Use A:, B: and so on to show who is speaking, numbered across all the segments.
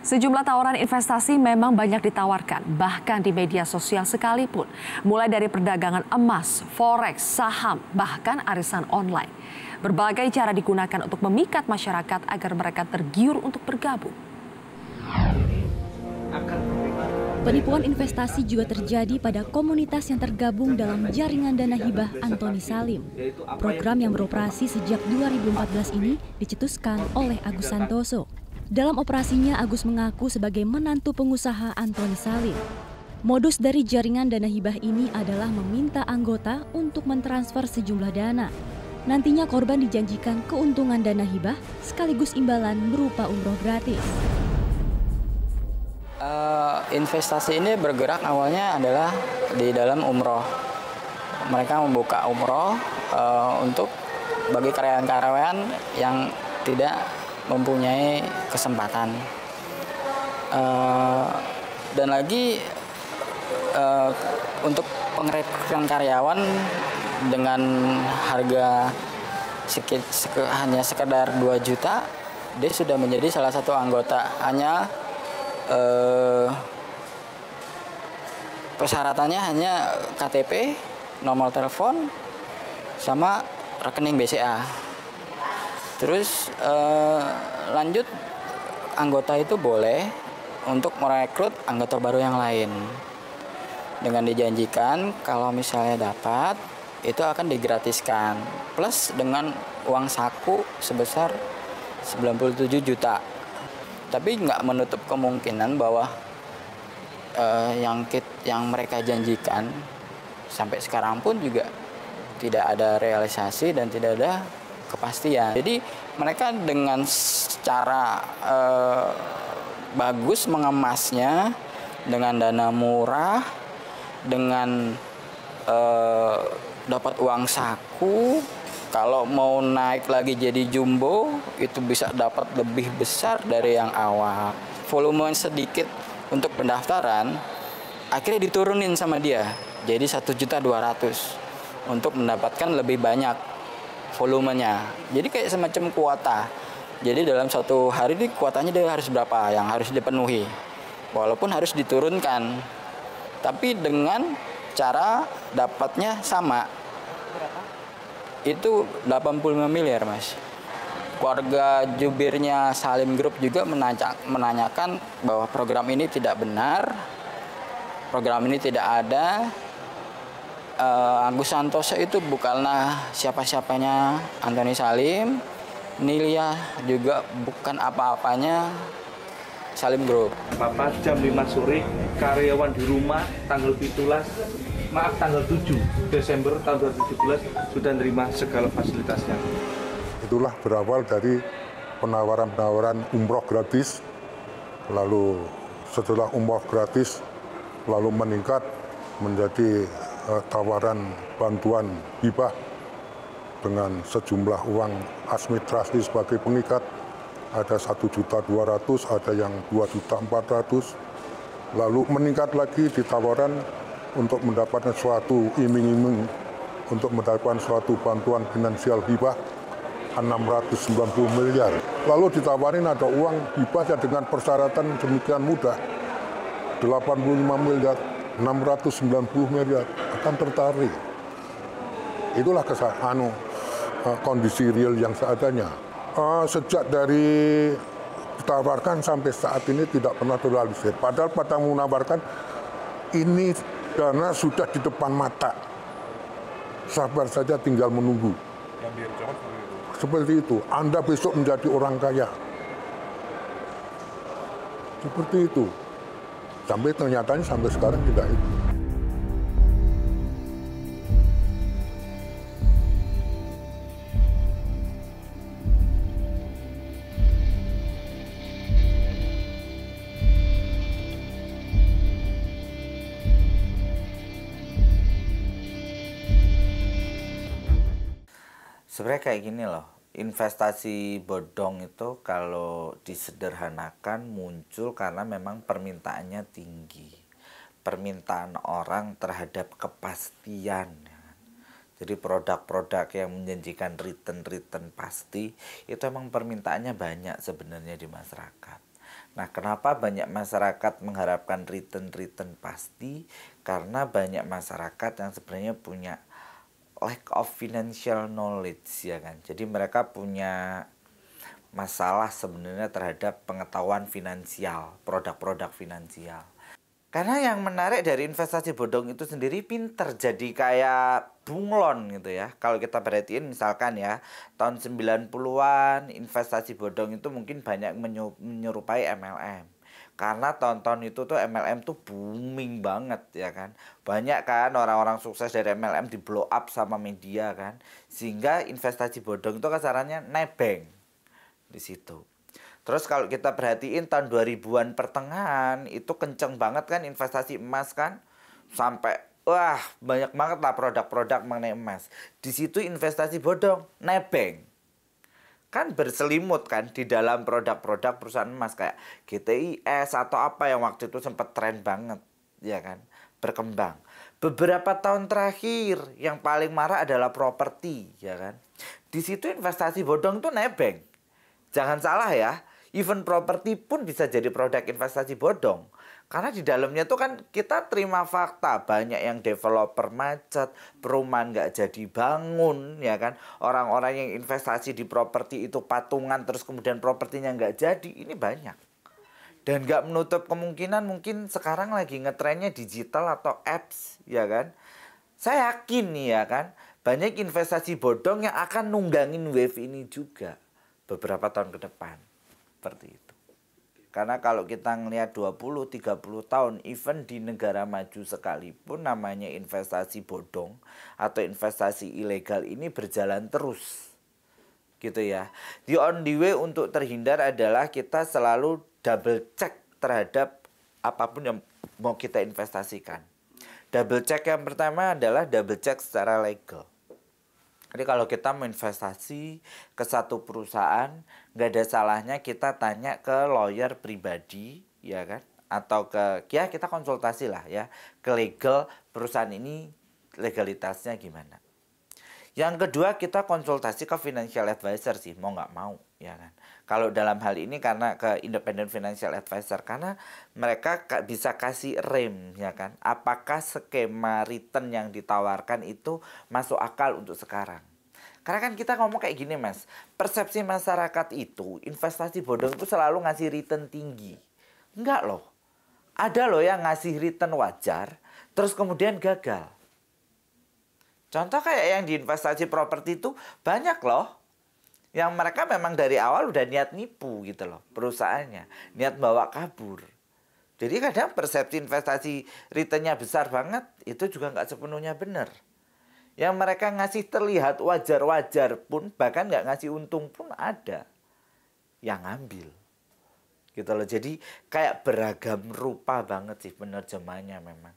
A: Sejumlah tawaran investasi memang banyak ditawarkan, bahkan di media sosial sekalipun. Mulai dari perdagangan emas, forex, saham, bahkan arisan online. Berbagai cara digunakan untuk memikat masyarakat agar mereka tergiur untuk bergabung.
B: Penipuan investasi juga terjadi pada komunitas yang tergabung dalam jaringan dana hibah Antoni Salim. Program yang beroperasi sejak 2014 ini dicetuskan oleh Agus Santoso. Dalam operasinya, Agus mengaku sebagai menantu pengusaha Antoni Salim. Modus dari jaringan dana hibah ini adalah meminta anggota untuk mentransfer sejumlah dana. Nantinya korban dijanjikan keuntungan dana hibah sekaligus imbalan berupa umroh gratis.
C: Investasi ini bergerak awalnya adalah di dalam umroh. Mereka membuka umroh untuk bagi karyawan-karyawan yang tidak mempunyai kesempatan. Dan lagi untuk pengrekrutan karyawan dengan harga hanya sekedar 2 juta, dia sudah menjadi salah satu anggota. Hanya persyaratannya hanya KTP, nomor telepon, sama rekening BCA. Terus lanjut, anggota itu boleh untuk merekrut anggota baru yang lain. Dengan dijanjikan kalau misalnya dapat, itu akan digratiskan. Plus dengan uang saku sebesar 97 juta. Tapi nggak menutup kemungkinan bahwa yang mereka janjikan sampai sekarang pun juga tidak ada realisasi dan tidak ada kepastian. Jadi mereka dengan cara bagus mengemasnya dengan dana murah, dengan dapat uang saku. Kalau mau naik lagi jadi jumbo, itu bisa dapat lebih besar dari yang awal. Volume sedikit untuk pendaftaran, akhirnya diturunin sama dia. Jadi 1.200.000 untuk mendapatkan lebih banyak volumenya. Jadi kayak semacam kuota. Jadi dalam satu hari ini kuotanya dia harus berapa yang harus dipenuhi. Walaupun harus diturunkan. Tapi dengan cara dapatnya sama. Itu 85 miliar, Mas. Keluarga jubirnya Salim Group juga menanyakan bahwa program ini tidak benar. Program ini tidak ada. Agus Santoso itu bukanlah siapa-siapanya Antoni Salim. Nilia juga bukan apa-apanya Salim Group.
D: Bapak jam 5 sore, karyawan di rumah tanggal 7 Desember tahun 2017 sudah menerima segala fasilitasnya.
E: Itulah berawal dari penawaran-penawaran umroh gratis, lalu setelah umroh gratis lalu meningkat menjadi tawaran bantuan hibah dengan sejumlah uang administrasi sebagai pengikat. Ada 1.200.000, ada yang 2.400.000. Lalu meningkat lagi di tawaran untuk mendapatkan suatu iming-iming untuk mendapatkan suatu bantuan finansial hibah 690 miliar. Lalu ditawarin ada uang hibah dengan persyaratan demikian mudah 85 miliar, 690 miliar akan tertarik. Itulah kondisi real yang seadanya. Sejak dari ditawarkan sampai saat ini tidak pernah terrealisir. Padahal pada menawarkan ini dana sudah di depan mata. Sabar saja, tinggal menunggu. Seperti itu. Anda besok menjadi orang kaya. Seperti itu. Sampai ternyata sampai sekarang tidak itu.
F: Sebenarnya kayak gini loh, investasi bodong itu kalau disederhanakan muncul karena memang permintaannya tinggi. Permintaan orang terhadap kepastian. Jadi produk-produk yang menjanjikan return pasti, itu emang permintaannya banyak sebenarnya di masyarakat. Nah, kenapa banyak masyarakat mengharapkan return pasti? Karena banyak masyarakat yang sebenarnya punya lack of financial knowledge, ya kan. Jadi mereka punya masalah sebenarnya terhadap pengetahuan finansial, produk-produk finansial. Karena yang menarik dari investasi bodong itu sendiri pinter, jadi kayak bunglon gitu ya. Kalau kita perhatiin misalkan ya, tahun 90-an investasi bodong itu mungkin banyak menyerupai MLM. Karena tahun-tahun itu tuh MLM tuh booming banget ya kan. Banyak kan orang-orang sukses dari MLM di blow up sama media kan. Sehingga investasi bodong itu kasarannya nebeng di situ. Terus kalau kita perhatiin tahun 2000-an pertengahan itu kenceng banget kan investasi emas kan. Sampai wah banyak banget lah produk-produk mengenai emas. Di situ investasi bodong nebeng. Kan berselimut kan di dalam produk-produk perusahaan emas kayak GTIS atau apa yang waktu itu sempat tren banget, ya kan, berkembang. Beberapa tahun terakhir yang paling marah adalah properti, ya kan. Di situ investasi bodong tuh nebeng. Jangan salah ya, even properti pun bisa jadi produk investasi bodong. Karena di dalamnya tuh kan kita terima fakta. Banyak yang developer macet, perumahan nggak jadi bangun, ya kan. Orang-orang yang investasi di properti itu patungan, terus kemudian propertinya nggak jadi. Ini banyak. Dan nggak menutup kemungkinan mungkin sekarang lagi ngetrennya digital atau apps, ya kan. Saya yakin nih ya kan, banyak investasi bodong yang akan nunggangin wave ini juga beberapa tahun ke depan. Seperti itu. Karena kalau kita ngelihat 20-30 tahun, even di negara maju sekalipun namanya investasi bodong atau investasi ilegal ini berjalan terus. Gitu ya. The only way untuk terhindar adalah kita selalu double check terhadap apapun yang mau kita investasikan. Double check yang pertama adalah double check secara legal. Jadi kalau kita mau investasi ke satu perusahaan, nggak ada salahnya kita tanya ke lawyer pribadi, ya kan? Atau ya kita konsultasi lah ya, ke legal perusahaan ini legalitasnya gimana. Yang kedua kita konsultasi ke financial advisor sih, mau nggak mau, ya kan. Kalau dalam hal ini karena ke independent financial advisor, karena mereka bisa kasih rem, ya kan. Apakah skema return yang ditawarkan itu masuk akal untuk sekarang. Karena kan kita ngomong kayak gini mas, persepsi masyarakat itu investasi bodong itu selalu ngasih return tinggi. Enggak loh, ada loh yang ngasih return wajar, terus kemudian gagal. Contoh kayak yang di investasi properti itu banyak loh. Yang mereka memang dari awal udah niat nipu gitu loh perusahaannya. Niat bawa kabur. Jadi kadang persepsi investasi returnnya besar banget itu juga nggak sepenuhnya benar. Yang mereka ngasih terlihat wajar-wajar pun bahkan nggak ngasih untung pun ada yang ngambil. Gitu loh. Jadi kayak beragam rupa banget sih penerjemahnya memang.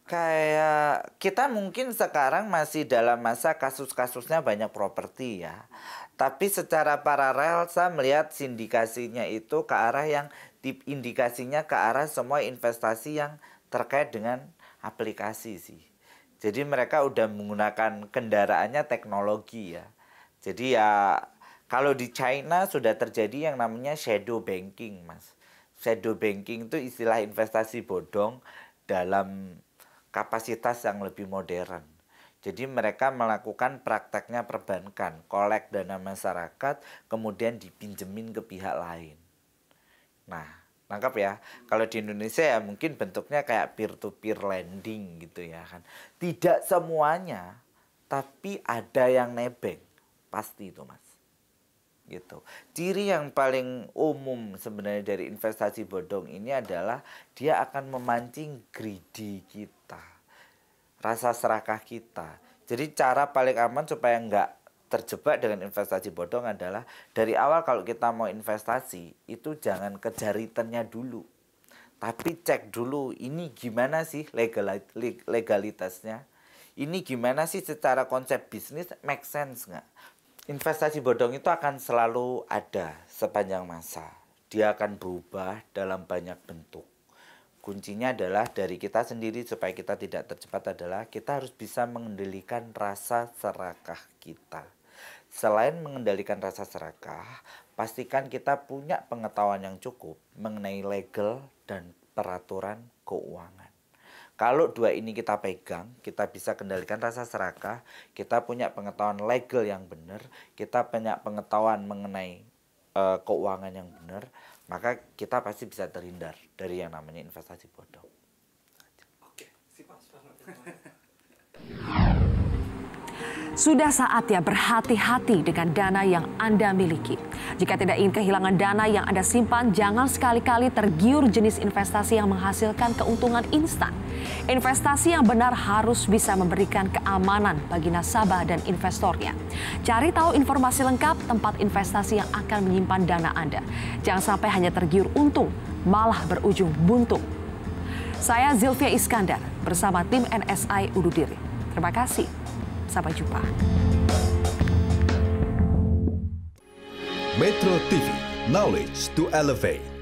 F: Kayak kita mungkin sekarang masih dalam masa kasus-kasusnya banyak properti ya. Tapi secara paralel saya melihat sindikasinya itu ke arah yang indikasinya ke arah semua investasi yang terkait dengan aplikasi sih. Jadi mereka udah menggunakan kendaraannya teknologi ya. Jadi ya kalau di China sudah terjadi yang namanya shadow banking mas. Shadow banking itu istilah investasi bodong dalam kapasitas yang lebih modern. Jadi mereka melakukan prakteknya perbankan, kolek dana masyarakat, kemudian dipinjemin ke pihak lain. Nah, nangkap ya. Kalau di Indonesia ya mungkin bentuknya kayak peer-to-peer lending gitu ya kan. Tidak semuanya, tapi ada yang nebeng. Pasti itu mas. Gitu. Ciri yang paling umum sebenarnya dari investasi bodong ini adalah dia akan memancing greedy kita, rasa serakah kita. Jadi cara paling aman supaya nggak terjebak dengan investasi bodong adalah dari awal kalau kita mau investasi itu jangan kejar returnnya dulu, tapi cek dulu ini gimana sih legalitasnya, ini gimana sih secara konsep bisnis make sense nggak. Investasi bodong itu akan selalu ada sepanjang masa. Dia akan berubah dalam banyak bentuk. Kuncinya adalah dari kita sendiri supaya kita tidak terjebak adalah kita harus bisa mengendalikan rasa serakah kita. selain mengendalikan rasa serakah, pastikan kita punya pengetahuan yang cukup mengenai legal dan peraturan keuangan. Kalau dua ini kita pegang, kita bisa kendalikan rasa serakah, kita punya pengetahuan legal yang benar, kita punya pengetahuan mengenai keuangan yang benar, maka kita pasti bisa terhindar dari yang namanya investasi bodong.
A: Sudah saatnya berhati-hati dengan dana yang Anda miliki. Jika tidak ingin kehilangan dana yang Anda simpan, jangan sekali-kali tergiur jenis investasi yang menghasilkan keuntungan instan. Investasi yang benar harus bisa memberikan keamanan bagi nasabah dan investornya. Cari tahu informasi lengkap tempat investasi yang akan menyimpan dana Anda. Jangan sampai hanya tergiur untung, malah berujung buntung. Saya Zilvia Iskandar bersama tim NSI Ududiri. Terima kasih. Sampai jumpa.
G: Metro TV, knowledge to elevate.